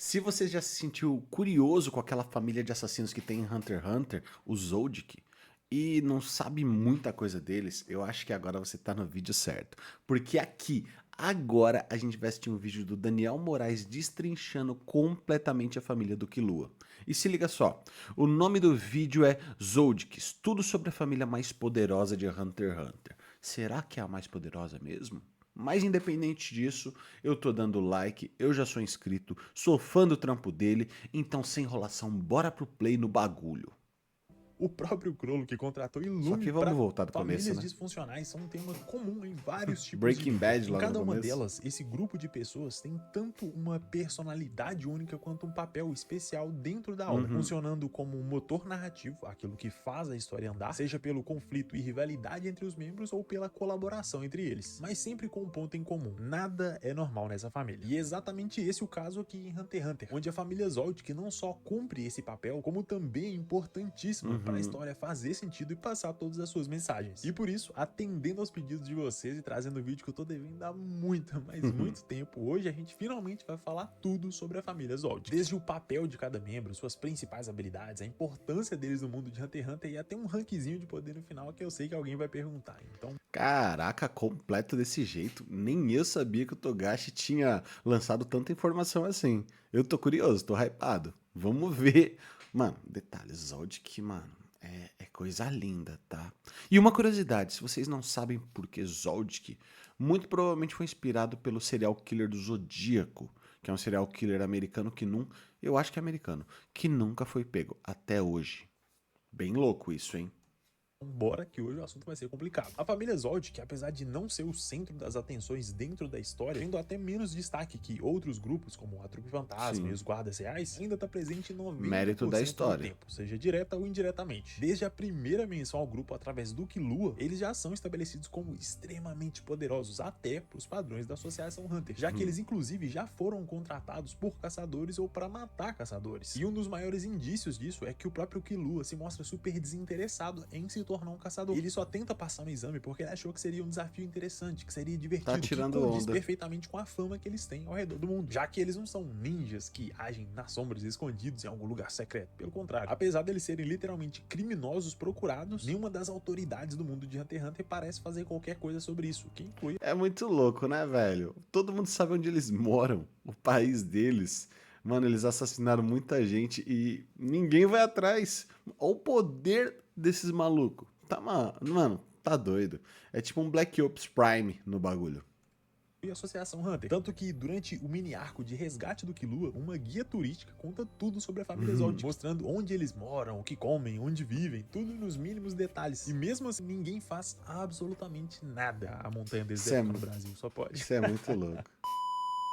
Se você já se sentiu curioso com aquela família de assassinos que tem em Hunter x Hunter, os Zodiac, e não sabe muita coisa deles, eu acho que agora você tá no vídeo certo. Porque aqui, agora, a gente vai assistir um vídeo do Daniel Moraes destrinchando completamente a família do Killua. E se liga só, o nome do vídeo é Zodiacs, tudo sobre a família mais poderosa de Hunter x Hunter. Será que é a mais poderosa mesmo? Mas independente disso, eu tô dando like, eu já sou inscrito, sou fã do trampo dele, então sem enrolação, bora pro play no bagulho. O próprio Crollo, que contratou Só Illume que vamos para voltar do começo, famílias né? disfuncionais são um tema comum em vários tipos de Breaking mídia. Bad Em logo no cada uma começo. delas, esse grupo de pessoas tem tanto uma personalidade única quanto um papel especial dentro da obra, funcionando como um motor narrativo, aquilo que faz a história andar, seja pelo conflito e rivalidade entre os membros ou pela colaboração entre eles, mas sempre com um ponto em comum: nada é normal nessa família. E é exatamente esse o caso aqui em Hunter x Hunter, onde a família Zold, que não só cumpre esse papel, como também é importantíssima para a história fazer sentido e passar todas as suas mensagens. E por isso, atendendo aos pedidos de vocês e trazendo o vídeo que eu tô devendo há muito, mas muito tempo, hoje a gente finalmente vai falar tudo sobre a família Zold. Desde o papel de cada membro, suas principais habilidades, a importância deles no mundo de Hunter x Hunter e até um rankzinho de poder no final que eu sei que alguém vai perguntar. Então, Caraca, completo desse jeito. Nem eu sabia que o Togashi tinha lançado tanta informação assim. Eu tô curioso, tô hypado. Vamos ver. Mano, detalhes, Zodiac, mano, é coisa linda, tá? E uma curiosidade, se vocês não sabem por que Zodiac, muito provavelmente foi inspirado pelo serial killer do Zodíaco, que é um serial killer americano que não, eu acho que é americano, que nunca foi pego até hoje. Bem louco isso, hein? bora que hoje o assunto vai ser complicado. A família Zold, que apesar de não ser o centro das atenções dentro da história, tendo até menos destaque que outros grupos, como a Trupe Fantasma e Sim. os Guardas Reais, ainda está presente em Mérito da 90% do história. tempo, seja direta ou indiretamente. Desde a primeira menção ao grupo através do Killua, eles já são estabelecidos como extremamente poderosos, até para os padrões da Associação Hunter, já que eles inclusive já foram contratados por caçadores ou para matar caçadores. E um dos maiores indícios disso é que o próprio Killua se mostra super desinteressado em se tornar um caçador. Ele só tenta passar no exame porque ele achou que seria um desafio interessante, que seria divertido, Tá que tirando condiz onda. perfeitamente com a fama que eles têm ao redor do mundo, já que eles não são ninjas que agem nas sombras escondidos em algum lugar secreto. Pelo contrário, apesar deles serem literalmente criminosos procurados, nenhuma das autoridades do mundo de Hunter x Hunter parece fazer qualquer coisa sobre isso, o que inclui É muito louco, né, velho? Todo mundo sabe onde eles moram, o país deles. Mano, eles assassinaram muita gente e ninguém vai atrás. Olha o poder desses malucos. Tá, mano, tá doido. É tipo um Black Ops Prime no bagulho. a Associação Hunter. Tanto que durante o mini arco de resgate do Killua, uma guia turística conta tudo sobre a família Zold, mostrando onde eles moram, o que comem, onde vivem, tudo nos mínimos detalhes. E mesmo assim, ninguém faz absolutamente nada. A montanha deles Isso deve é, ficar no Brasil, só pode. isso é muito louco.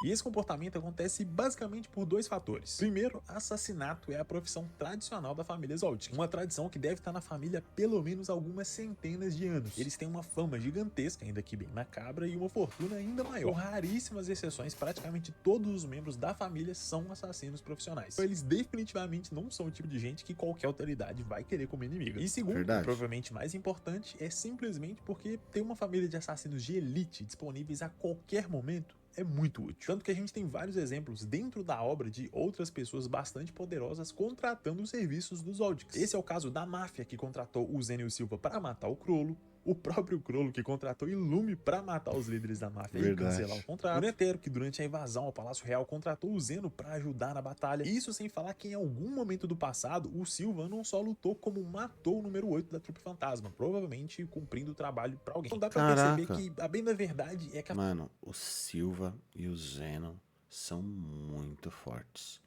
E esse comportamento acontece basicamente por dois fatores. Primeiro, assassinato é a profissão tradicional da família Zold, uma tradição que deve estar na família há pelo menos algumas centenas de anos. Eles têm uma fama gigantesca, ainda que bem macabra, e uma fortuna ainda maior. Com raríssimas exceções, praticamente todos os membros da família são assassinos profissionais. Então, eles definitivamente não são o tipo de gente que qualquer autoridade vai querer como inimiga. E segundo, Verdade. e provavelmente mais importante, é simplesmente porque ter uma família de assassinos de elite disponíveis a qualquer momento é muito útil. Tanto que a gente tem vários exemplos dentro da obra de outras pessoas bastante poderosas contratando os serviços dos Zoldycks. Esse é o caso da máfia, que contratou o Zeno Silva para matar o Crollo, o próprio Crollo, que contratou Illume para matar os líderes da máfia e cancelar o contrato, o Netero, que durante a invasão ao Palácio Real contratou o Zeno para ajudar na batalha. Isso sem falar que em algum momento do passado, o Silva não só lutou como matou o número 8 da Trupe Fantasma, provavelmente cumprindo o trabalho para alguém. Então dá pra perceber que a bem da verdade é que a Mano, o Silva e o Zeno são muito fortes.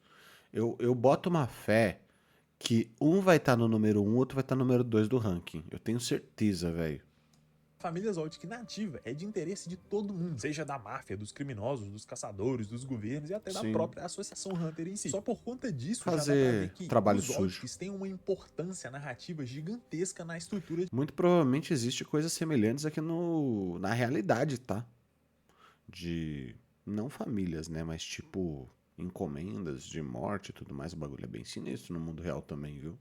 Eu boto uma fé que um vai estar no número um, outro vai estar no número 2 do ranking. Eu tenho certeza, velho. família Zoldyck nativa é de interesse de todo mundo, seja da máfia, dos criminosos, dos caçadores, dos governos e até da Sim. própria Associação Hunter em si. Só por conta disso já dá pra Fazer ver que trabalho os sujo. Zoldycks têm uma importância narrativa gigantesca na estrutura de Muito provavelmente existe coisas semelhantes aqui na realidade, tá? De não famílias, né, mas tipo encomendas de morte e tudo mais, o bagulho é bem sinistro no mundo real também, viu?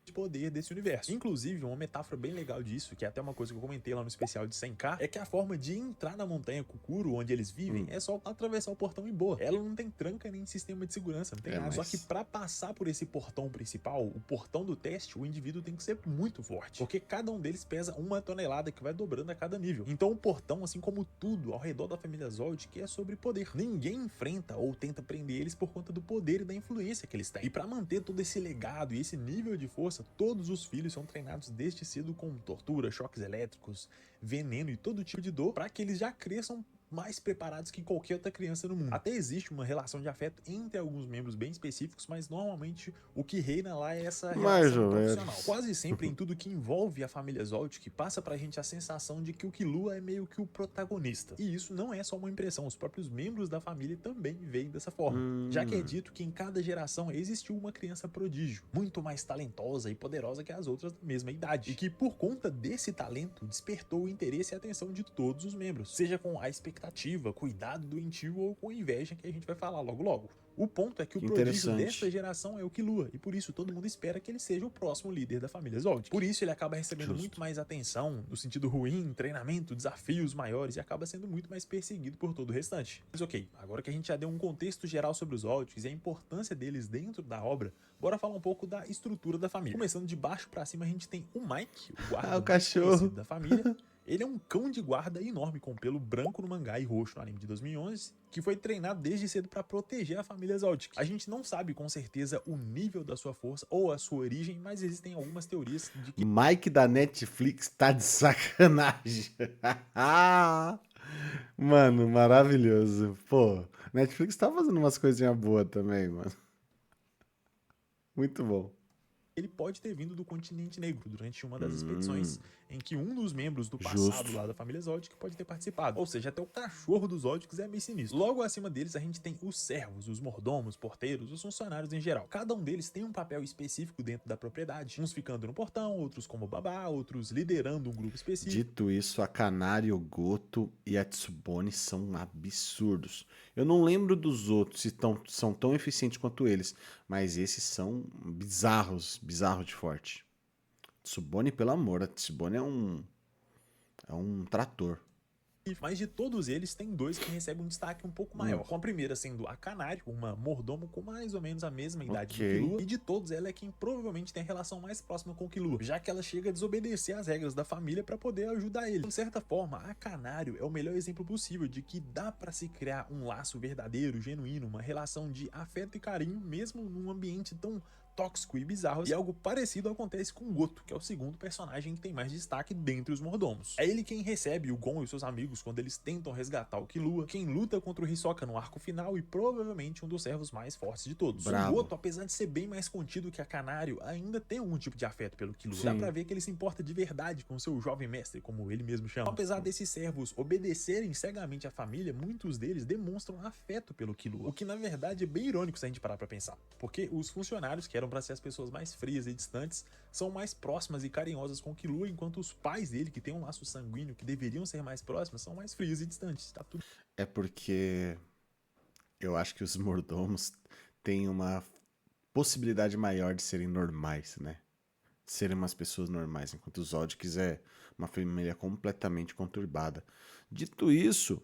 de poder desse universo. Inclusive, uma metáfora bem legal disso, que é até uma coisa que eu comentei lá no especial de 100k, é que a forma de entrar na montanha Kukuro, onde eles vivem, é só atravessar o portão e boa. Ela não tem tranca nem sistema de segurança, não tem nada. Só que pra passar por esse portão principal, o portão do teste, o indivíduo tem que ser muito forte, porque cada um deles pesa 1 tonelada, que vai dobrando a cada nível. Então o portão, assim como tudo ao redor da família Zoldyck, é sobre poder. Ninguém enfrenta ou tenta prender eles por conta do poder e da influência que eles têm. E pra manter todo esse legado e esse nível de força, todos os filhos são treinados desde cedo com tortura, choques elétricos, veneno e todo tipo de dor, para que eles já cresçam mais preparados que qualquer outra criança no mundo. Até existe uma relação de afeto entre alguns membros bem específicos, mas normalmente o que reina lá é essa relação profissional. Quase sempre em tudo que envolve a família Zoldyck, passa pra gente a sensação de que o Killua é meio que o protagonista. E isso não é só uma impressão, os próprios membros da família também veem dessa forma. Já que é dito que em cada geração existiu uma criança prodígio, muito mais talentosa e poderosa que as outras da mesma idade, e que por conta desse talento despertou o interesse e a atenção de todos os membros, seja com a expectativa, cuidado doentio ou com inveja, que a gente vai falar logo logo. O ponto é que o prodígio dessa geração é o Killua, e por isso todo mundo espera que ele seja o próximo líder da família Zoldyck. Por isso ele acaba recebendo muito mais atenção, no sentido ruim, treinamento, desafios maiores, e acaba sendo muito mais perseguido por todo o restante. Mas ok, agora que a gente já deu um contexto geral sobre os Zoldicks e a importância deles dentro da obra, bora falar um pouco da estrutura da família. Começando de baixo pra cima, a gente tem o Mike, o guarda o cachorro da família. Ele é um cão de guarda enorme com pelo branco no mangá e roxo no anime de 2011, que foi treinado desde cedo para proteger a família Zoldyck. A gente não sabe com certeza o nível da sua força ou a sua origem, mas existem algumas teorias de que Mike da Netflix tá de sacanagem. Mano, maravilhoso. Pô, Netflix tá fazendo umas coisinhas boas também, mano. Muito bom. ele pode ter vindo do continente negro durante uma das expedições em que um dos membros do passado lá da família Zoldyck pode ter participado. Ou seja, até o cachorro dos Zoldicks é meio sinistro. Logo acima deles a gente tem os servos, os mordomos, porteiros, os funcionários em geral. Cada um deles tem um papel específico dentro da propriedade, uns ficando no portão, outros como babá, outros liderando um grupo específico. Dito isso, a Kanari, o Goto e a Tsubone são absurdos. Eu não lembro dos outros se são tão eficientes quanto eles, mas esses são bizarros de forte. Tsubone, pelo amor, a Tsubone é um trator. Mas de todos eles, tem dois que recebem um destaque um pouco maior. Com a primeira sendo a Kanari, uma mordomo com mais ou menos a mesma idade do Killua. E de todos, ela é quem provavelmente tem a relação mais próxima com o Killua, já que ela chega a desobedecer as regras da família para poder ajudar ele. De certa forma, a Kanari é o melhor exemplo possível de que dá para se criar um laço verdadeiro, genuíno, uma relação de afeto e carinho, mesmo num ambiente tão tóxico e bizarro. E algo parecido acontece com o Goto, que é o segundo personagem que tem mais destaque dentre os mordomos. É ele quem recebe o Gon e os seus amigos quando eles tentam resgatar o Killua, quem luta contra o Hisoka no arco final e provavelmente um dos servos mais fortes de todos. Bravo. O Goto, apesar de ser bem mais contido que a Canário, ainda tem algum tipo de afeto pelo Killua. Sim. Dá pra ver que ele se importa de verdade com seu jovem mestre, como ele mesmo chama. Apesar desses servos obedecerem cegamente à família, muitos deles demonstram afeto pelo Killua, o que na verdade é bem irônico se a gente parar pra pensar, porque os funcionários, que eram para ser as pessoas mais frias e distantes, são mais próximas e carinhosas com o Killua, enquanto os pais dele, que têm um laço sanguíneo, que deveriam ser mais próximos, são mais frios e distantes. Tá tudo. É porque eu acho que os mordomos têm uma possibilidade maior de serem normais, né? De serem umas pessoas normais, enquanto os Zoldicks é uma família completamente conturbada. Dito isso,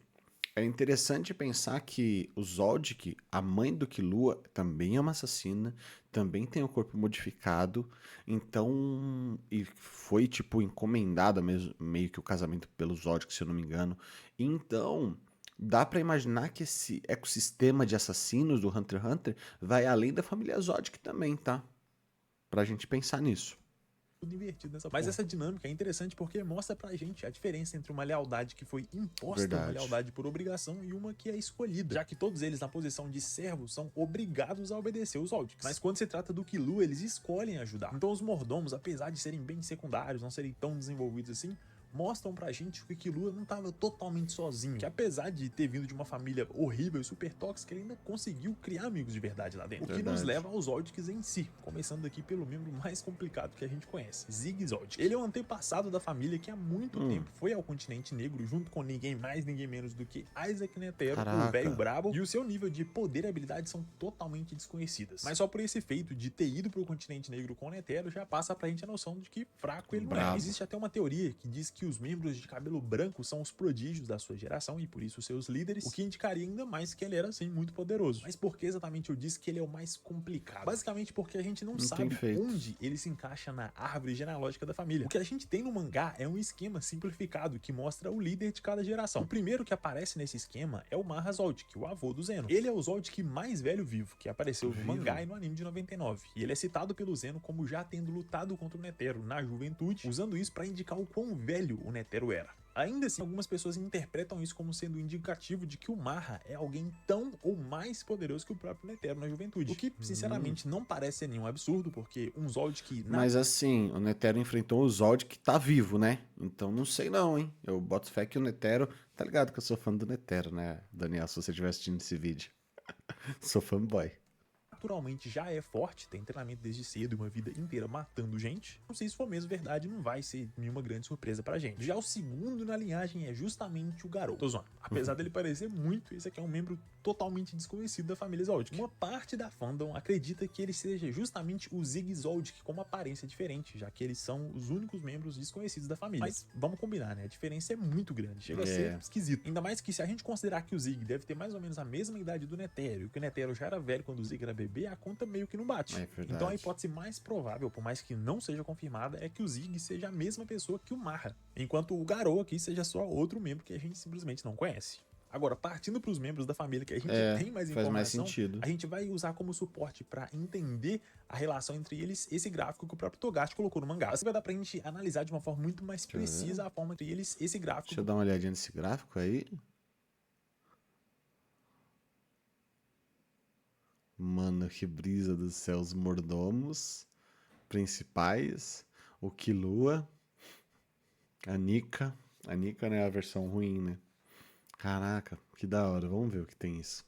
é interessante pensar que o Zoldyck, a mãe do Killua, também é uma assassina, também tem o corpo modificado, então, e foi tipo encomendada mesmo, meio que o casamento pelo Zoldyck, se eu não me engano. Então, dá pra imaginar que esse ecossistema de assassinos do Hunter x Hunter vai além da família Zoldyck também, tá? Pra gente pensar nisso. Tudo invertido nessa porra. Mas essa dinâmica é interessante porque mostra pra gente a diferença entre uma lealdade que foi imposta, uma lealdade por obrigação, e uma que é escolhida, já que todos eles na posição de servos são obrigados a obedecer os Zoldicks. Mas quando se trata do Killua, eles escolhem ajudar. Então os mordomos, apesar de serem bem secundários, não serem tão desenvolvidos assim, mostram pra gente que o Killua não tava totalmente sozinho, que apesar de ter vindo de uma família horrível e super tóxica, ele ainda conseguiu criar amigos de verdade lá dentro. O que nos leva aos Zoldycks em si, começando aqui pelo membro mais complicado que a gente conhece, Ziggy Zoldyck. Ele é o antepassado da família que há muito tempo foi ao continente negro junto com ninguém mais, ninguém menos do que Isaac Netero, o velho brabo, e o seu nível de poder e habilidade são totalmente desconhecidas. Mas só por esse feito de ter ido pro continente negro com o Netero já passa pra gente a noção de que fraco ele não é. Existe até uma teoria que diz que os membros de cabelo branco são os prodígios da sua geração e por isso seus líderes, o que indicaria ainda mais que ele era assim muito poderoso. Mas por que exatamente eu disse que ele é o mais complicado? Basicamente porque a gente não sabe onde ele se encaixa na árvore genealógica da família. O que a gente tem no mangá é um esquema simplificado que mostra o líder de cada geração. O primeiro que aparece nesse esquema é o Marra Zoldyck, o avô do Zeno. Ele é o Zoldyck mais velho vivo, que apareceu no mangá e no anime de 99. E ele é citado pelo Zeno como já tendo lutado contra o Netero na juventude, usando isso para indicar o quão velho o Netero era. Ainda assim, algumas pessoas interpretam isso como sendo indicativo de que o Marra é alguém tão ou mais poderoso que o próprio Netero na juventude. O que, sinceramente, não parece ser nenhum absurdo, porque um Zoldyck... Mas assim, o Netero enfrentou o Zoldyck que tá vivo, né? Então não sei não, hein? Eu boto fé que o Netero... Tá ligado que eu sou fã do Netero, né, Daniel? Se você estiver assistindo esse vídeo. Sou fanboy. Naturalmente já é forte, tem treinamento desde cedo e uma vida inteira matando gente. Não sei se for mesmo verdade, não vai ser nenhuma grande surpresa pra gente. Já o segundo na linhagem é justamente o Garou. Tô zoando. Apesar dele parecer muito, esse aqui é um membro totalmente desconhecido da família Zoldyck. Uma parte da fandom acredita que ele seja justamente o Ziggy Zoldyck com uma aparência diferente, já que eles são os únicos membros desconhecidos da família. Mas vamos combinar, né? A diferença é muito grande, chega a ser esquisito. Ainda mais que se a gente considerar que o Ziggy deve ter mais ou menos a mesma idade do Netero, e que o Netero já era velho quando o Ziggy era bebê, a conta meio que não bate. Então a hipótese mais provável, por mais que não seja confirmada, é que o Ziggy seja a mesma pessoa que o Marra, enquanto o Garou aqui seja só outro membro que a gente simplesmente não conhece. Agora, partindo para os membros da família que a gente tem mais informação, a gente vai usar como suporte para entender a relação entre eles esse gráfico que o próprio Togashi colocou no mangá. Isso vai dar pra gente analisar de uma forma muito mais precisa a forma entre eles esse gráfico. Deixa eu dar uma olhadinha nesse gráfico aí. Mano, que brisa do céu, os mordomos principais, o Killua, a Nika. A Nika, né, é a versão ruim, né? Caraca, que da hora. Vamos ver o que tem isso.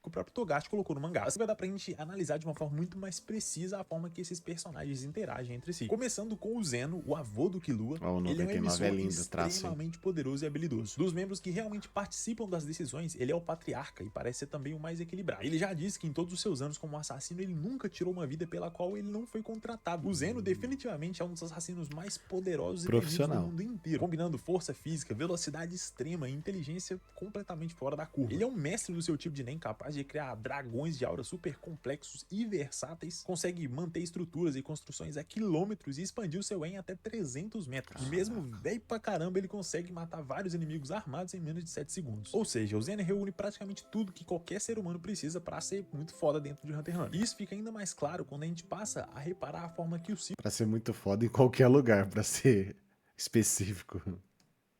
Que o próprio Togashi colocou no mangá. Isso vai dar pra gente analisar de uma forma muito mais precisa a forma que esses personagens interagem entre si. Começando com o Zeno, o avô do Killua. Ele é um emissor extremamente poderoso e habilidoso. Dos membros que realmente participam das decisões, ele é o patriarca e parece ser também o mais equilibrado. Ele já disse que em todos os seus anos como assassino, ele nunca tirou uma vida pela qual ele não foi contratado. O Zeno definitivamente é um dos assassinos mais poderosos e temidos do mundo inteiro, combinando força física, velocidade extrema e inteligência completamente fora da curva. Ele é um mestre do seu tipo de Nen, capaz de criar dragões de aura super complexos e versáteis, consegue manter estruturas e construções a quilômetros e expandir o seu En até 300 metros. E mesmo velho pra caramba, ele consegue matar vários inimigos armados em menos de 7 segundos. Ou seja, o Zeno reúne praticamente tudo que qualquer ser humano precisa pra ser muito foda dentro de Hunter x Hunter. E isso fica ainda mais claro quando a gente passa a reparar a forma que o Silva... Pra ser muito foda em qualquer lugar, pra ser específico.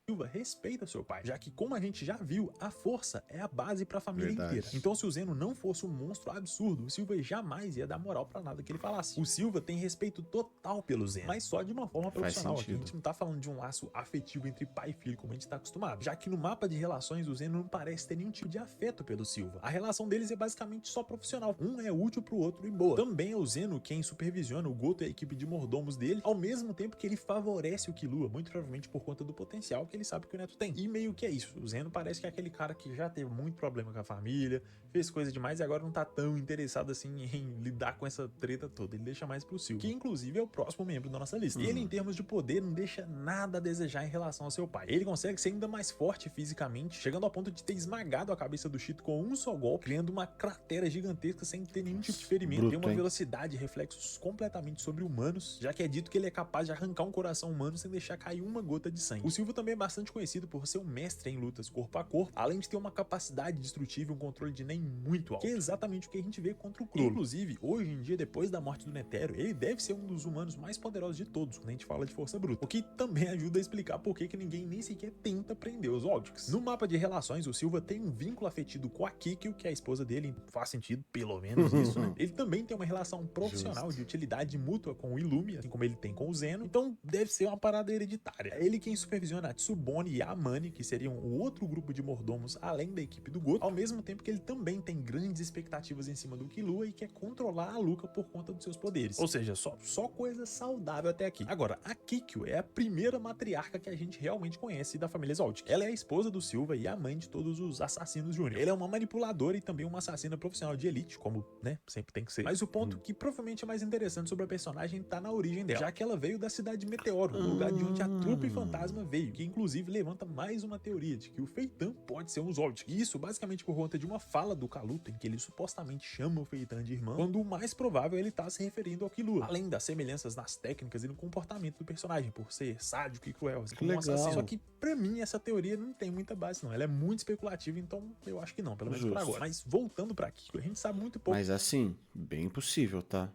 Silva respeita seu pai, já que, como a gente já viu, a força é a base pra família inteira. Então, se o Zeno não fosse um monstro absurdo, o Silva jamais ia dar moral pra nada que ele falasse. O Silva tem respeito total pelo Zeno, mas só de uma forma profissional. Aqui a gente não tá falando de um laço afetivo entre pai e filho, como a gente tá acostumado, já que no mapa de relações o Zeno não parece ter nenhum tipo de afeto pelo Silva. A relação deles é basicamente só profissional. Um é útil pro outro e boa. Também é o Zeno quem supervisiona o Goto e a equipe de mordomos dele, ao mesmo tempo que ele favorece o Killua, muito provavelmente por conta do potencial que ele sabe que o Neto tem. E meio que é isso. O Zeno parece que é aquele cara que já teve muito problema com a família, fez coisa demais e agora não tá tão interessado assim em lidar com essa treta toda. Ele deixa mais pro Silva, que inclusive é o próximo membro da nossa lista. Ele, em termos de poder, não deixa nada a desejar em relação ao seu pai. Ele consegue ser ainda mais forte fisicamente, chegando ao ponto de ter esmagado a cabeça do Cheeto com um só golpe, criando uma cratera gigantesca sem ter nenhum tipo de ferimento. Tem uma velocidade e reflexos completamente sobre-humanos, já que é dito que ele é capaz de arrancar um coração humano sem deixar cair uma gota de sangue. O Silva também é bastante conhecido por ser um mestre em lutas corpo a corpo, além de ter uma capacidade destrutiva e um controle de Nen muito alto, que é exatamente o que a gente vê contra o Crollo. Inclusive, hoje em dia, depois da morte do Netero, ele deve ser um dos humanos mais poderosos de todos, quando a gente fala de força bruta, o que também ajuda a explicar por que ninguém nem sequer tenta prender os Zoldicks. No mapa de relações, o Silva tem um vínculo afetivo com a Kikyo, que é a esposa dele, faz sentido, pelo menos isso, né? Ele também tem uma relação profissional de utilidade mútua com o Illumi, assim como ele tem com o Zeno, então deve ser uma parada hereditária. É ele quem supervisiona a Tsubone e a Amane, que seriam o outro grupo de mordomos além da equipe do Goto, ao mesmo tempo que ele também tem grandes expectativas em cima do Killua e quer controlar a Luca por conta dos seus poderes. Ou seja, só coisa saudável até aqui. Agora, a Kikyo é a primeira matriarca que a gente realmente conhece da família Zoldyck. Ela é a esposa do Silva e a mãe de todos os assassinos júnior. Ela é uma manipuladora e também uma assassina profissional de elite, como, né, sempre tem que ser. Mas o ponto que provavelmente é mais interessante sobre a personagem tá na origem dela, já que ela veio da cidade de Meteoro, o lugar de onde a trupe fantasma veio, que inclusive levanta mais uma teoria de que o Feitan pode ser um Zoldyck. E isso basicamente por conta de uma fala do Kaluto, em que ele supostamente chama o Feitan de irmão, quando o mais provável ele tá se referindo ao Killua, além das semelhanças nas técnicas e no comportamento do personagem, por ser sádico e cruel, assim como um assassino. Só que pra mim essa teoria não tem muita base não, ela é muito especulativa, então eu acho que não, pelo menos por agora. Mas voltando pra Kikyo, a gente sabe muito pouco. Mas assim, bem possível, tá?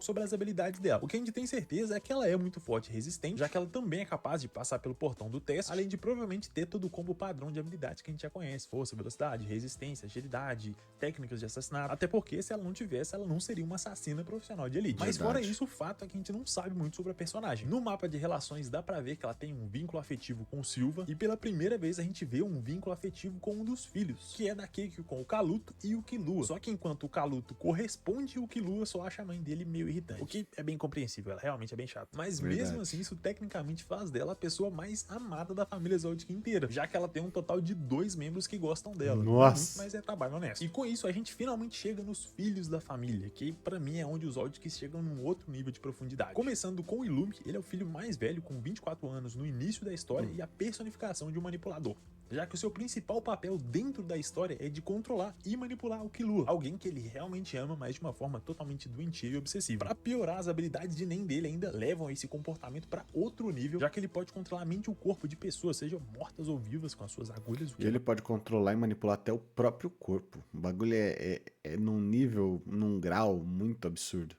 Sobre as habilidades dela. O que a gente tem certeza é que ela é muito forte e resistente, já que ela também é capaz de passar pelo portão do teste, além de provavelmente ter todo o combo padrão de habilidades que a gente já conhece: força, velocidade, resistência, agilidade, técnicas de assassinato. Até porque se ela não tivesse, ela não seria uma assassina profissional de elite. Mas fora isso, o fato é que a gente não sabe muito sobre a personagem. No mapa de relações dá pra ver que ela tem um vínculo afetivo com o Silva, e pela primeira vez a gente vê um vínculo afetivo com um dos filhos, que é da Kikyo com o Kaluto e o Killua. Só que enquanto o Kaluto corresponde, o Killua só acha a mãe dele meio irritante. O que é bem compreensível, ela realmente é bem chata. Mas mesmo assim, isso tecnicamente faz dela a pessoa mais amada da família Zoldyck inteira, já que ela tem um total de 2 membros que gostam dela. Nossa! Mas é trabalho honesto. E com isso, a gente finalmente chega nos filhos da família, que pra mim é onde os Zoldicks chegam num outro nível de profundidade. Começando com o Illumi, ele é o filho mais velho, com 24 anos no início da história e a personificação de um manipulador, já que o seu principal papel dentro da história é de controlar e manipular o Killua, alguém que ele realmente ama, mas de uma forma totalmente doentia e obsessiva. Pra piorar, as habilidades de Nen dele ainda levam esse comportamento pra outro nível, já que ele pode controlar a mente e o corpo de pessoas, sejam mortas ou vivas, com as suas agulhas. E ele pode controlar e manipular até o próprio corpo. O bagulho é num nível, num grau muito absurdo.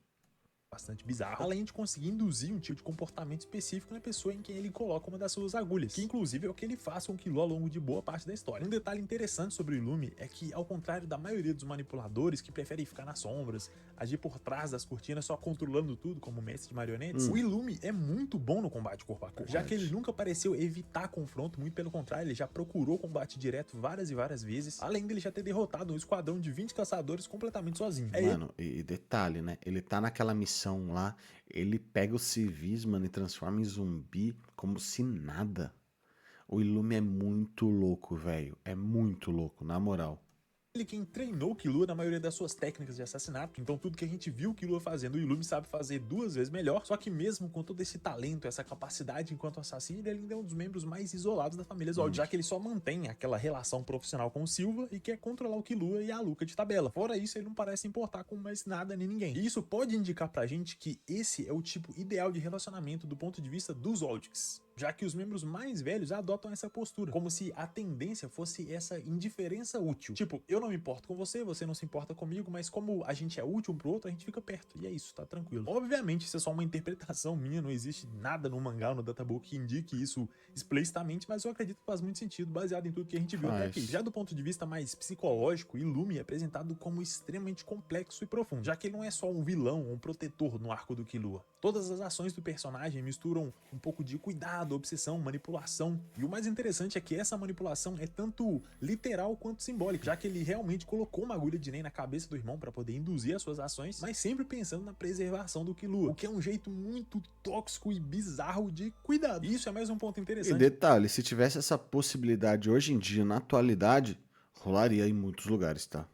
Bastante bizarro, além de conseguir induzir um tipo de comportamento específico na pessoa em quem ele coloca uma das suas agulhas, que inclusive é o que ele faz com o Killua ao longo de boa parte da história. Um detalhe interessante sobre o Illumi é que, ao contrário da maioria dos manipuladores que preferem ficar nas sombras, agir por trás das cortinas só controlando tudo como mestre de marionetes, o Illumi é muito bom no combate corpo a corpo, já que ele nunca pareceu evitar confronto, muito pelo contrário, ele já procurou combate direto várias e várias vezes, além dele já ter derrotado um esquadrão de 20 caçadores completamente sozinho. Mano, e detalhe, né? Ele tá naquela missão lá, ele pega os civis, mano, e transforma em zumbi como se nada. O Illumi é muito louco, velho. É muito louco, na moral. Ele quem treinou o Killua na maioria das suas técnicas de assassinato, então tudo que a gente viu o Killua fazendo, o Illumi sabe fazer 2 vezes melhor, só que mesmo com todo esse talento, essa capacidade enquanto assassino, ele ainda é um dos membros mais isolados da família Zoldyck, já que ele só mantém aquela relação profissional com o Silva e quer controlar o Killua e a Luca de tabela. Fora isso, ele não parece importar com mais nada nem ninguém. E isso pode indicar pra gente que esse é o tipo ideal de relacionamento do ponto de vista dos Zoldicks, já que os membros mais velhos adotam essa postura, como se a tendência fosse essa indiferença útil. Tipo, eu não me importo com você, você não se importa comigo, mas como a gente é útil um pro outro, a gente fica perto. E é isso, tá tranquilo. Obviamente, isso é só uma interpretação minha, não existe nada no mangá ou no databook que indique isso explicitamente, mas eu acredito que faz muito sentido, baseado em tudo que a gente viu até aqui. Já do ponto de vista mais psicológico, Illumi é apresentado como extremamente complexo e profundo, já que ele não é só um vilão ou um protetor no arco do Killua. Todas as ações do personagem misturam um pouco de cuidado, obsessão, manipulação, e o mais interessante é que essa manipulação é tanto literal quanto simbólica, já que ele realmente colocou uma agulha de Nen na cabeça do irmão para poder induzir as suas ações, mas sempre pensando na preservação do Killua, o que é um jeito muito tóxico e bizarro de cuidado. E isso é mais um ponto interessante. E detalhe, se tivesse essa possibilidade hoje em dia, na atualidade, rolaria em muitos lugares, tá?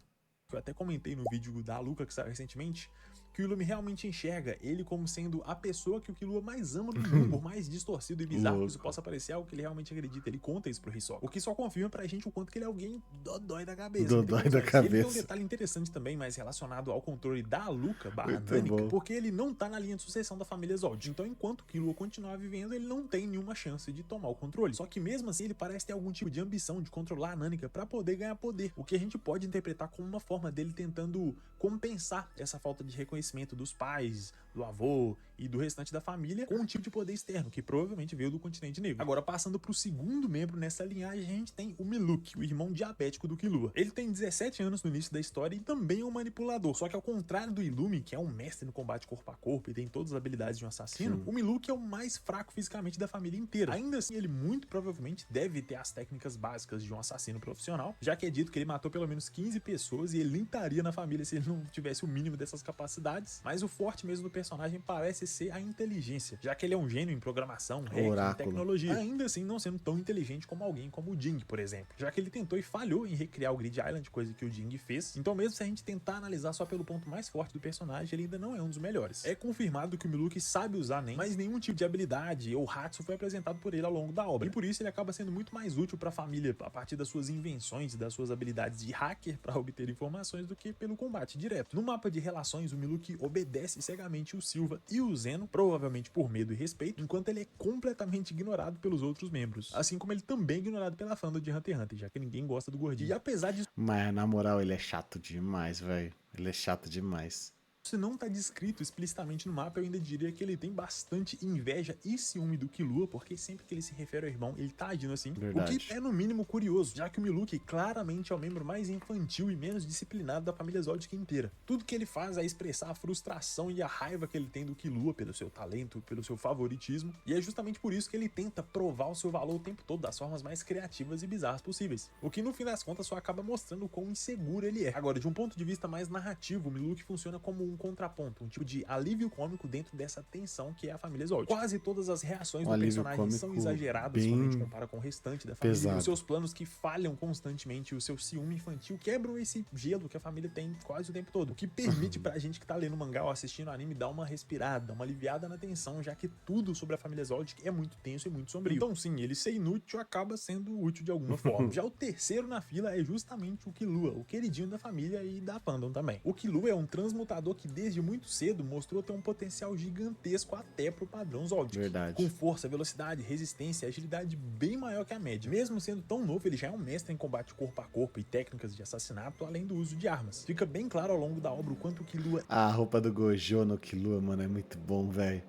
Eu até comentei no vídeo da Luca que saiu recentemente, que o Illumi realmente enxerga ele como sendo a pessoa que o Killua mais ama no mundo, por mais distorcido e bizarro que isso possa parecer, algo que ele realmente acredita. Ele conta isso pro Hisoka, o que só confirma pra gente o quanto que ele é alguém dodói da cabeça. Dodói da cabeça. Ele tem um detalhe interessante também, mas relacionado ao controle da Aluka/Nanika, porque ele não tá na linha de sucessão da família Zold. Então, enquanto o Killua continuar vivendo, ele não tem nenhuma chance de tomar o controle. Só que mesmo assim, ele parece ter algum tipo de ambição de controlar a Nanika pra poder ganhar poder, o que a gente pode interpretar como uma forma dele tentando compensar essa falta de reconhecimento dos pais, do avô e do restante da família com um tipo de poder externo, que provavelmente veio do continente negro. Agora, passando pro segundo membro nessa linhagem, a gente tem o Miluk, o irmão diabético do Killua. Ele tem 17 anos no início da história e também é um manipulador, só que ao contrário do Illumi, que é um mestre no combate corpo a corpo e tem todas as habilidades de um assassino, o Miluk é o mais fraco fisicamente da família inteira. Ainda assim, ele muito provavelmente deve ter as técnicas básicas de um assassino profissional, já que é dito que ele matou pelo menos 15 pessoas e ele nem estaria na família se ele não tivesse o mínimo dessas capacidades. Mas o forte mesmo do personagem parece ser a inteligência, já que ele é um gênio em programação, hack e tecnologia, ainda assim não sendo tão inteligente como alguém como o Jing, por exemplo, já que ele tentou e falhou em recriar o Grid Island, coisa que o Jing fez. Então mesmo se a gente tentar analisar só pelo ponto mais forte do personagem, ele ainda não é um dos melhores. É confirmado que o Miluk sabe usar NEM, mas nenhum tipo de habilidade ou Hatsu foi apresentado por ele ao longo da obra, e por isso ele acaba sendo muito mais útil para a família a partir das suas invenções e das suas habilidades de hacker para obter informações do que pelo combate direto. No mapa de relações, o Miluk obedece cegamente o Silva e o Zeno, provavelmente por medo e respeito, enquanto ele é completamente ignorado pelos outros membros, assim como ele também é ignorado pela fandom de Hunter x Hunter, já que ninguém gosta do gordinho. E apesar disso, mas na moral, ele é chato demais, velho. Ele é chato demais. Se não tá descrito explicitamente no mapa, eu ainda diria que ele tem bastante inveja e ciúme do Killua, porque sempre que ele se refere ao irmão, ele tá agindo assim. Verdade. O que é no mínimo curioso, já que o Miluk claramente é o membro mais infantil e menos disciplinado da família Zoldyck inteira. Tudo que ele faz é expressar a frustração e a raiva que ele tem do Killua pelo seu talento, pelo seu favoritismo, e é justamente por isso que ele tenta provar o seu valor o tempo todo das formas mais criativas e bizarras possíveis. O que no fim das contas só acaba mostrando o quão inseguro ele é. Agora, de um ponto de vista mais narrativo, o Miluk funciona como um contraponto, um tipo de alívio cômico dentro dessa tensão que é a família Zoldyck. Quase todas as reações do personagem são exageradas quando a gente compara com o restante da família. Pesado. Os seus planos que falham constantemente, o seu ciúme infantil quebram esse gelo que a família tem quase o tempo todo, o que permite pra gente que tá lendo mangá ou assistindo anime dar uma respirada, uma aliviada na tensão, já que tudo sobre a família Zoldyck é muito tenso e muito sombrio. Então sim, ele ser inútil acaba sendo útil de alguma forma. Já o terceiro na fila é justamente o Killua, o queridinho da família e da fandom também. O Killua é um transmutador que desde muito cedo mostrou ter um potencial gigantesco até pro padrão Zoldyck. Verdade. Com força, velocidade, resistência e agilidade bem maior que a média. Mesmo sendo tão novo, ele já é um mestre em combate corpo a corpo e técnicas de assassinato, além do uso de armas. Fica bem claro ao longo da obra o quanto o Killua... A roupa do Gojo no Killua, mano, é muito bom, velho.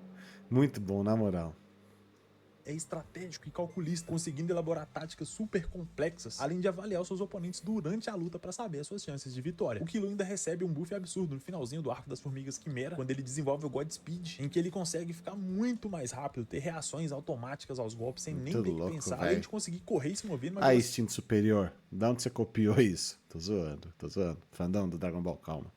Muito bom, na moral. É estratégico e calculista, conseguindo elaborar táticas super complexas, além de avaliar os seus oponentes durante a luta para saber as suas chances de vitória. O Killua ainda recebe um buff absurdo no finalzinho do arco das formigas Quimera, quando ele desenvolve o Godspeed, em que ele consegue ficar muito mais rápido, ter reações automáticas aos golpes sem nem ter que pensar, além de conseguir correr e se mover numa Aí, instinto superior, da onde você copiou isso? Tô zoando. Fandão do Dragon Ball, calma.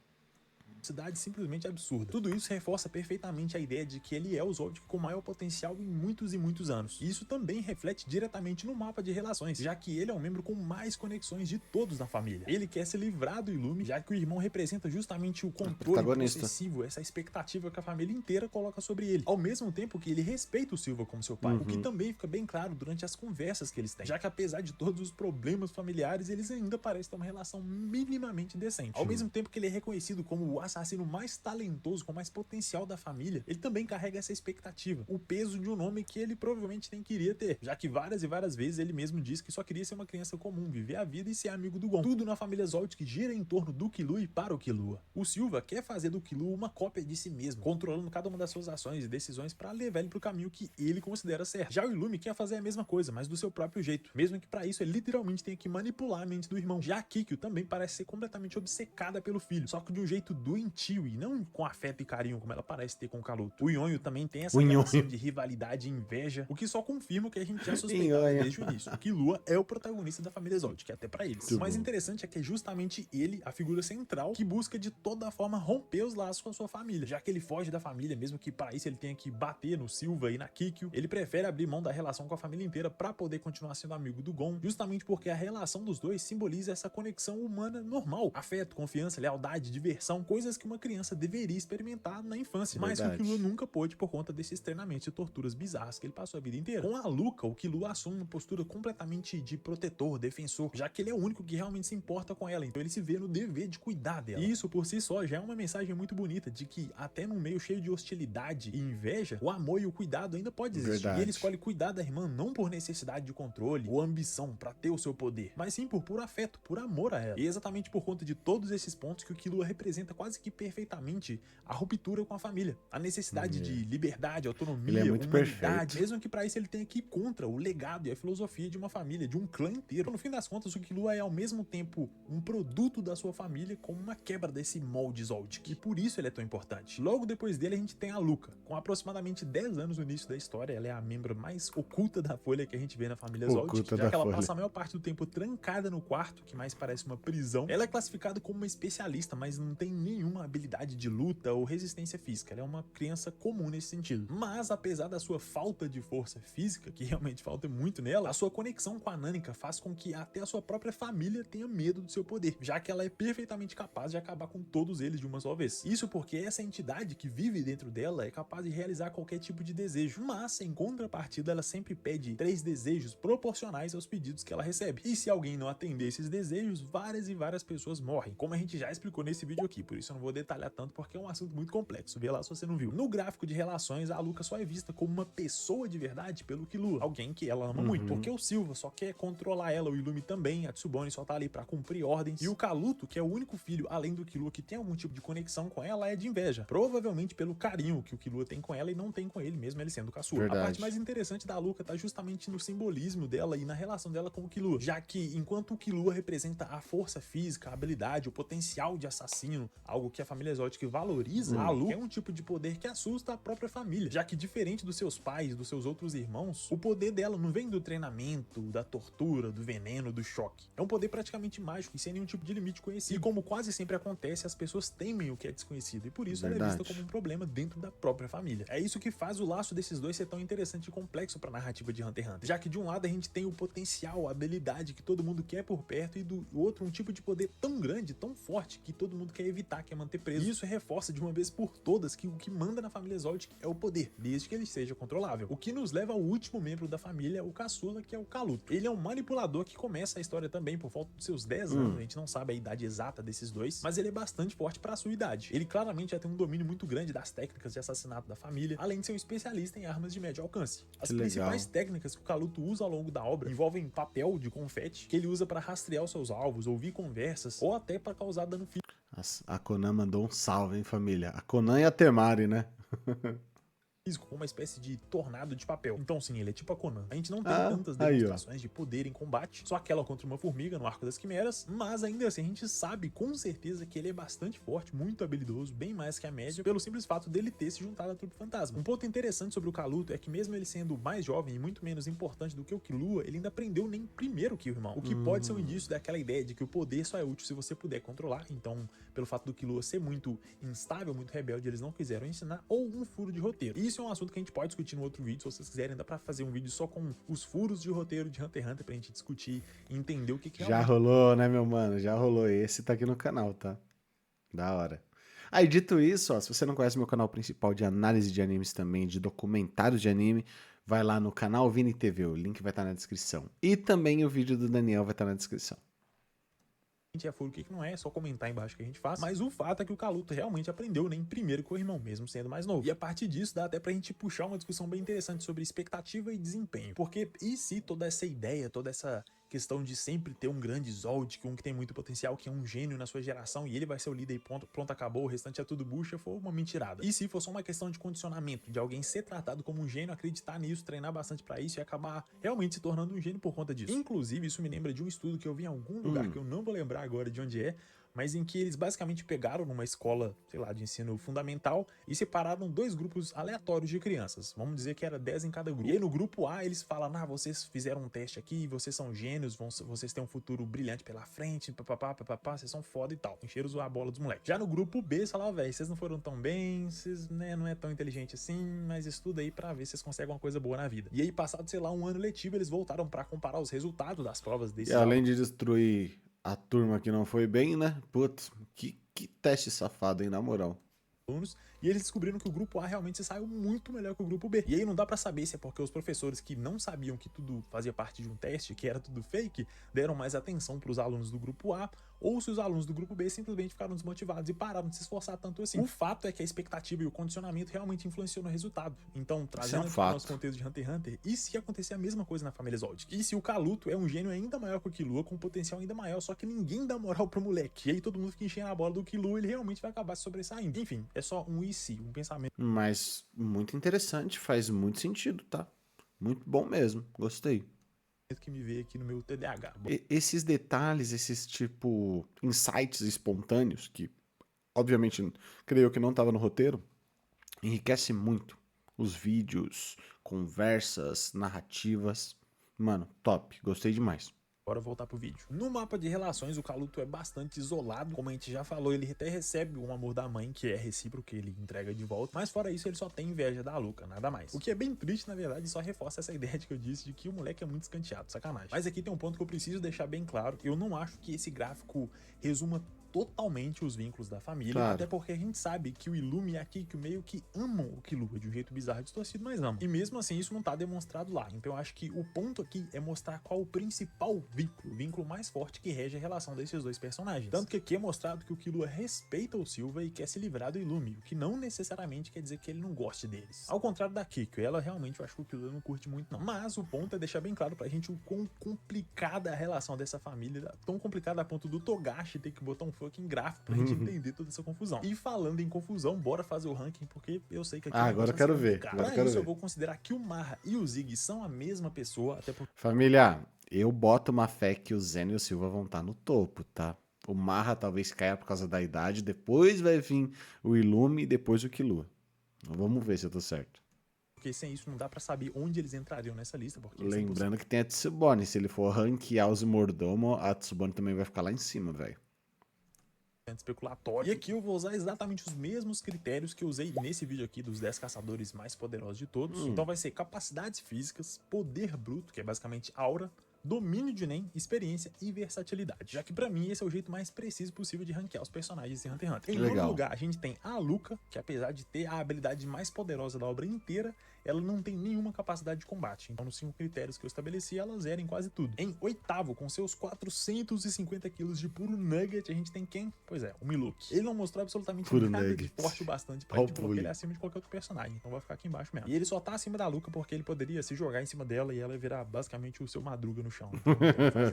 Cidade simplesmente absurda. Tudo isso reforça perfeitamente a ideia de que ele é o Zoldyck com maior potencial em muitos e muitos anos. E isso também reflete diretamente no mapa de relações, já que ele é o membro com mais conexões de todos na família. Ele quer se livrar do Illumi, já que o irmão representa justamente o controle possessivo, essa expectativa que a família inteira coloca sobre ele. Ao mesmo tempo que ele respeita o Silva como seu pai, o que também fica bem claro durante as conversas que eles têm, já que apesar de todos os problemas familiares, eles ainda parecem ter uma relação minimamente decente. Ao mesmo tempo que ele é reconhecido como o assassino mais talentoso, com mais potencial da família, ele também carrega essa expectativa, o peso de um nome que ele provavelmente nem queria ter, já que várias e várias vezes ele mesmo disse que só queria ser uma criança comum, viver a vida e ser amigo do Gon. Tudo na família Zoldyck gira em torno do Killua e para o Killua. O Silva quer fazer do Killua uma cópia de si mesmo, controlando cada uma das suas ações e decisões para levar ele pro caminho que ele considera certo. Já o Illumi quer fazer a mesma coisa, mas do seu próprio jeito, mesmo que para isso ele literalmente tenha que manipular a mente do irmão. Já a Kikyo também parece ser completamente obcecada pelo filho, só que de um jeito doentio e não com afeto e carinho como ela parece ter com o Kaluto. O Yonho também tem essa relação de rivalidade e inveja, o que só confirma o que a gente já suspeitava desde o início. O Killua é o protagonista da família Zoldyck, até pra eles. O mais interessante é que é justamente ele, a figura central, que busca de toda forma romper os laços com a sua família, já que ele foge da família, mesmo que para isso ele tenha que bater no Silva e na Kikyo, ele prefere abrir mão da relação com a família inteira pra poder continuar sendo amigo do Gon, justamente porque a relação dos dois simboliza essa conexão humana normal, afeto, confiança, lealdade, diversão, coisas coisas que uma criança deveria experimentar na infância, mas que o Verdade. Killua nunca pôde por conta desses treinamentos e torturas bizarras que ele passou a vida inteira. Com a Luca, o Killua assume uma postura completamente de protetor, defensor, já que ele é o único que realmente se importa com ela, então ele se vê no dever de cuidar dela. E isso por si só já é uma mensagem muito bonita de que até num meio cheio de hostilidade e inveja, o amor e o cuidado ainda pode existir. Verdade. E ele escolhe cuidar da irmã não por necessidade de controle ou ambição pra ter o seu poder, mas sim por puro afeto, por amor a ela. E é exatamente por conta de todos esses pontos que o Killua representa quase que perfeitamente a ruptura com a família, a necessidade de liberdade, autonomia, Ele é muito humanidade, perfeito. mesmo que pra isso ele tenha que ir contra o legado e a filosofia de uma família, de um clã inteiro. No fim das contas, o Killua é ao mesmo tempo um produto da sua família como uma quebra desse molde Zoldyck, e por isso ele é tão importante. Logo depois dele a gente tem a Luca, com aproximadamente 10 anos no início da história. Ela é a membro mais oculta da Folha que a gente vê na família Zoldyck, já que ela passa a maior parte do tempo trancada no quarto, que mais parece uma prisão. Ela é classificada como uma especialista, mas não tem nenhuma habilidade de luta ou resistência física. Ela é uma criança comum nesse sentido. Mas apesar da sua falta de força física, que realmente falta muito nela, a sua conexão com a Nanika faz com que até a sua própria família tenha medo do seu poder, já que ela é perfeitamente capaz de acabar com todos eles de uma só vez. Isso porque essa entidade que vive dentro dela é capaz de realizar qualquer tipo de desejo, mas em contrapartida ela sempre pede 3 desejos proporcionais aos pedidos que ela recebe. E se alguém não atender esses desejos, várias e várias pessoas morrem, como a gente já explicou nesse vídeo aqui, por isso eu não vou detalhar tanto porque é um assunto muito complexo, vê lá se você não viu. No gráfico de relações, a Luca só é vista como uma pessoa de verdade pelo Killua, alguém que ela ama muito, porque o Silva só quer controlar ela, o Illumi também, a Tsubone só tá ali pra cumprir ordens, e o Kaluto, que é o único filho além do Killua que tem algum tipo de conexão com ela, é de inveja, provavelmente pelo carinho que o Killua tem com ela e não tem com ele, mesmo ele sendo caçula. Verdade. A parte mais interessante da Luca tá justamente no simbolismo dela e na relação dela com o Killua, já que enquanto o Killua representa a força física, a habilidade, o potencial de assassino, algo que a família Zoldyck valoriza, a Luca é um tipo de poder que assusta a própria família, já que diferente dos seus pais, dos seus outros irmãos, o poder dela não vem do treinamento, da tortura, do veneno, do choque. É um poder praticamente mágico e sem nenhum tipo de limite conhecido. E como quase sempre acontece, as pessoas temem o que é desconhecido e por isso ela é vista como um problema dentro da própria família. É isso que faz o laço desses dois ser tão interessante e complexo pra narrativa de Hunter x Hunter, já que de um lado a gente tem o potencial, a habilidade que todo mundo quer por perto, e do outro um tipo de poder tão grande, tão forte, que todo mundo quer evitar, quer manter preso. E isso reforça de uma vez por todas que o que manda na família Zoldyck é o poder, desde que ele seja controlável. O que nos leva ao último membro da família, o caçula, que é o Kaluto. Ele é um manipulador que começa a história também por volta dos seus 10 anos, a gente não sabe a idade exata desses dois, mas ele é bastante forte para a sua idade. Ele claramente já tem um domínio muito grande das técnicas de assassinato da família, além de ser um especialista em armas de médio alcance. As principais técnicas que o Kaluto usa ao longo da obra envolvem papel de confete, que ele usa para rastrear os seus alvos, ouvir conversas, ou até para causar dano físico. A Conan mandou um salve, hein, família? A Conan e a Temari, né? Com uma espécie de tornado de papel. Então sim, ele é tipo a Conan. A gente não tem tantas demonstrações de poder em combate, só aquela contra uma formiga no Arco das Quimeras, mas ainda assim a gente sabe com certeza que ele é bastante forte, muito habilidoso, bem mais que a média, pelo simples fato dele ter se juntado à trupe fantasma. Um ponto interessante sobre o Kaluto é que mesmo ele sendo mais jovem e muito menos importante do que o Killua, ele ainda aprendeu nem primeiro que o irmão, o que pode ser um indício daquela ideia de que o poder só é útil se você puder controlar. Então, pelo fato do Killua ser muito instável, muito rebelde, eles não quiseram ensinar, ou um furo de roteiro. Isso é um assunto que a gente pode discutir no outro vídeo, se vocês quiserem, dá pra fazer um vídeo só com os furos de roteiro de Hunter x Hunter pra gente discutir e entender o que é. Já rolou, né, meu mano? Já rolou. Esse tá aqui no canal, tá? Da hora. Aí, dito isso, ó, se você não conhece meu canal principal de análise de animes também, de documentários de anime, vai lá no canal Vini TV, o link vai estar na descrição. E também o vídeo do Daniel vai estar na descrição. É furo, o que não é, é só comentar embaixo que a gente faz, mas o fato é que o Kaluto realmente aprendeu nem primeiro com o irmão, mesmo sendo mais novo. E a partir disso dá até pra gente puxar uma discussão bem interessante sobre expectativa e desempenho, porque e se toda essa ideia, toda essa questão de sempre ter um grande Zoldyck, um que tem muito potencial, que é um gênio na sua geração e ele vai ser o líder e pronto, acabou, o restante é tudo bucha, foi uma mentirada. E se for só uma questão de condicionamento, de alguém ser tratado como um gênio, acreditar nisso, treinar bastante pra isso e acabar realmente se tornando um gênio por conta disso. Inclusive, isso me lembra de um estudo que eu vi em algum lugar, que eu não vou lembrar agora de onde é, mas em que eles basicamente pegaram numa escola, sei lá, de ensino fundamental e separaram 2 grupos aleatórios de crianças. Vamos dizer que era 10 em cada grupo. E aí no grupo A eles falam, vocês fizeram um teste aqui, vocês são gênios, vocês têm um futuro brilhante pela frente, papapá, vocês são foda e tal. Encheram a bola dos moleques. Já no grupo B eles falaram, velho, vocês não foram tão bem, vocês, né, não é tão inteligente assim, mas estuda aí pra ver se vocês conseguem uma coisa boa na vida. E aí passado, sei lá, um ano letivo, eles voltaram pra comparar os resultados das provas desses. E além de destruir a turma que não foi bem, né? Putz, Que teste safado, hein, na moral. Alunos, e eles descobriram que o grupo A realmente se saiu muito melhor que o grupo B. E aí não dá pra saber se é porque os professores que não sabiam que tudo fazia parte de um teste, que era tudo fake, deram mais atenção pros alunos do grupo A, ou se os alunos do grupo B simplesmente ficaram desmotivados e pararam de se esforçar tanto assim. O fato é que a expectativa e o condicionamento realmente influenciam no resultado. Então, trazendo aqui o nosso contexto de Hunter x Hunter, e se acontecer a mesma coisa na família Zoldyck? E se o Kaluto é um gênio ainda maior que o Killua, com um potencial ainda maior, só que ninguém dá moral pro moleque. E aí todo mundo fica enchendo a bola do Killua, ele realmente vai acabar se sobressaindo. Enfim, é só um e se, um pensamento. Mas muito interessante, faz muito sentido, tá? Muito bom mesmo, gostei. Que me veio aqui no meu TDAH. Esses detalhes, esses tipo insights espontâneos, que obviamente creio que não estava no roteiro, enriquece muito os vídeos, conversas, narrativas. Mano, top, gostei demais. Bora voltar pro vídeo. No mapa de relações, o Kaluto é bastante isolado. Como a gente já falou, ele até recebe um amor da mãe, que é recíproco, que ele entrega de volta. Mas fora isso, ele só tem inveja da Luca, nada mais. O que é bem triste, na verdade, e só reforça essa ideia de que eu disse de que o moleque é muito escanteado, sacanagem. Mas aqui tem um ponto que eu preciso deixar bem claro. Eu não acho que esse gráfico resuma totalmente os vínculos da família, claro. Até porque a gente sabe que o Illumi e a Kikyo meio que amam o Killua de um jeito bizarro e distorcido, mas amam. E mesmo assim isso não tá demonstrado lá. Então eu acho que o ponto aqui é mostrar qual o principal vínculo, o vínculo mais forte que rege a relação desses dois personagens. Tanto que aqui é mostrado que o Killua respeita o Silva e quer se livrar do Illumi, o que não necessariamente quer dizer que ele não goste deles. Ao contrário da Kikyo, ela realmente eu acho que o Killua não curte muito não. Mas o ponto é deixar bem claro pra gente o quão complicada a relação dessa família, tão complicada a ponto do Togashi ter que botar um fucking gráfico pra gente entender toda essa confusão. E falando em confusão, bora fazer o ranking, porque eu sei que aqui agora eu quero ver. Pra isso eu vou considerar que o Marra e o Zig são a mesma pessoa, até porque... Família, eu boto uma fé que o Zeno e o Silva vão estar no topo, tá? O Marra talvez caia por causa da idade, depois vai vir o Illumi e depois o Killua. Vamos ver se eu tô certo. Porque sem isso não dá pra saber onde eles entrariam nessa lista. Porque lembrando que tem a Tsubone, se ele for ranquear os mordomos, a Tsubone também vai ficar lá em cima, velho. Especulatório. E aqui eu vou usar exatamente os mesmos critérios que eu usei nesse vídeo aqui dos 10 caçadores mais poderosos de todos. Então vai ser capacidades físicas, poder bruto, que é basicamente aura, domínio de Nen, experiência e versatilidade. Já que pra mim esse é o jeito mais preciso possível de ranquear os personagens de Hunter x Hunter. Em outro lugar, a gente tem a Luca, que apesar de ter a habilidade mais poderosa da obra inteira, ela não tem nenhuma capacidade de combate. Então nos 5 critérios que eu estabeleci, ela zera em quase tudo. Em oitavo, com seus 450 kg de puro nugget, a gente tem quem? Pois é, o Miluki. Ele não mostrou absolutamente nada de forte o bastante pra gente colocar ele acima de qualquer outro personagem. Então vai ficar aqui embaixo mesmo. E ele só tá acima da Luca porque ele poderia se jogar em cima dela e ela virar basicamente o seu Madruga no chão.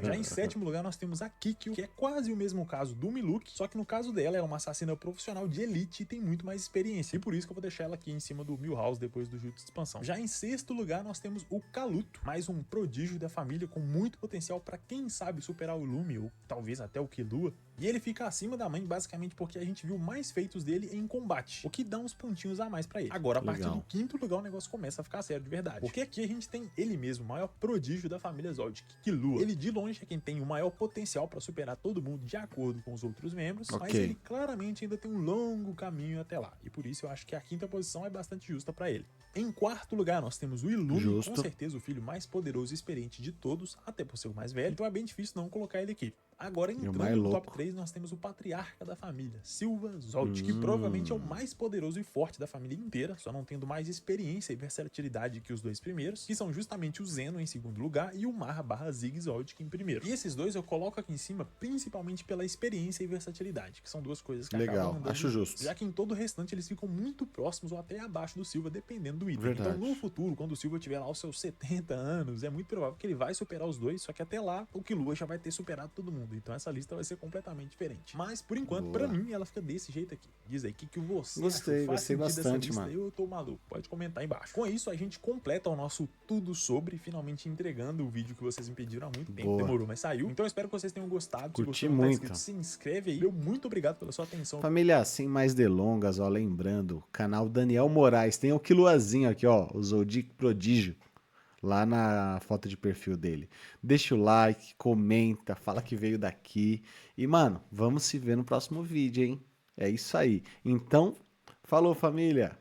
Já em sétimo lugar, nós temos a Kikyo, que é quase o mesmo caso do Miluki, só que no caso dela, ela é uma assassina profissional de elite e tem muito mais experiência. E por isso que eu vou deixar ela aqui em cima do Milhouse depois do Jutsu de expansão. Já em sexto lugar, nós temos o Kaluto, mais um prodígio da família com muito potencial pra quem sabe superar o Illumi ou talvez até o Killua. E ele fica acima da mãe basicamente porque a gente viu mais feitos dele em combate, o que dá uns pontinhos a mais pra ele. Agora, a partir do quinto lugar, o negócio começa a ficar sério de verdade. Porque aqui a gente tem ele mesmo, o maior prodígio da família Zoldyck, Killua. Ele de longe é quem tem o maior potencial pra superar todo mundo de acordo com os outros membros, mas ele claramente ainda tem um longo caminho até lá. E por isso eu acho que a quinta posição é bastante justa pra ele. Em quarto lugar, nós temos o Illumi, com certeza o filho mais poderoso e experiente de todos, até por ser o mais velho, então é bem difícil não colocar ele aqui. Agora, entrando no top 3, nós temos o patriarca da família, Silva Zoldyck, que provavelmente é o mais poderoso e forte da família inteira, só não tendo mais experiência e versatilidade que os dois primeiros, que são justamente o Zeno em segundo lugar e o Marra/Zig Zoldyck em primeiro. E esses dois eu coloco aqui em cima principalmente pela experiência e versatilidade, que são duas coisas que acabam andando, acho justo. Já que em todo o restante eles ficam muito próximos ou até abaixo do Silva, dependendo do item. Então no futuro, quando o Silva tiver lá os seus 70 anos, é muito provável que ele vai superar os dois, só que até lá o Killua já vai ter superado todo mundo. Então essa lista vai ser completamente diferente. Mas, por enquanto, pra mim, ela fica desse jeito aqui. Diz aí, o que você gostei bastante, mano. Eu tô maluco. Pode comentar aí embaixo. Com isso, a gente completa o nosso tudo sobre, finalmente entregando o vídeo que vocês me pediram há muito tempo. Demorou, mas saiu. Então, eu espero que vocês tenham gostado. Curti muito. Se inscreve aí. Muito obrigado pela sua atenção. Família, sem mais delongas, ó, lembrando, canal Daniel Moraes. Tem o Killuazinho aqui, ó, o Zoldyck Prodígio. Lá na foto de perfil dele. Deixa o like, comenta, fala que veio daqui. E, mano, vamos se ver no próximo vídeo, hein? É isso aí. Então, falou, família!